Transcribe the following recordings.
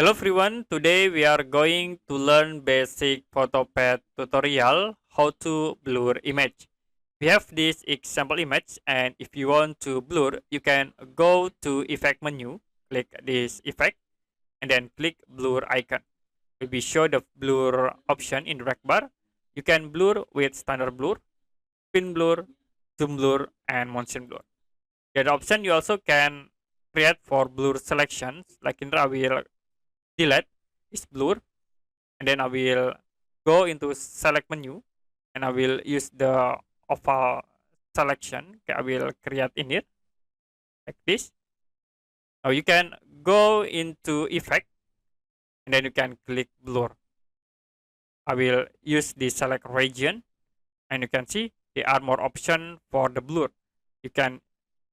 Hello everyone, today we are going to learn basic PhotoPad tutorial how to blur image. We have this example image, and if you want to blur, you can go to effect menu, click this effect and then click blur icon. Will be show the blur option in the rec bar. You can blur with standard blur, spin blur, zoom blur and motion blur. The other option you also can create for blur selections, like in the I will delete is blur, and then I will go into select menu and I will use the oval selection. Okay, I will create in it like this. Now you can go into effect and then you can click blur. I will use the select region and you can see there are more options for the blur. You can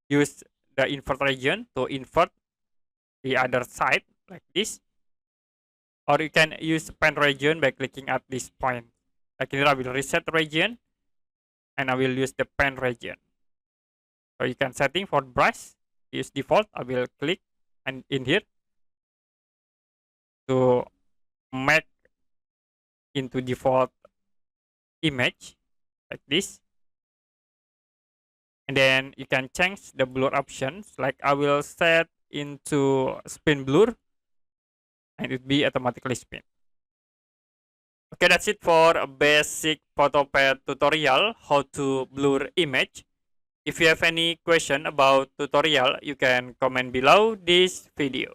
use the invert region to invert the other side like this, or you can use pen region by clicking at this point. Like here I will reset region and I will use the pen region. So you can setting for brush, use default. I will click and in here to make into default image like this. And then you can change the blur options, like I will set into spin blur and it be automatically spin. Okay, that's it for a basic PhotoPad tutorial how to blur image. If you have any question about tutorial, you can comment below this video.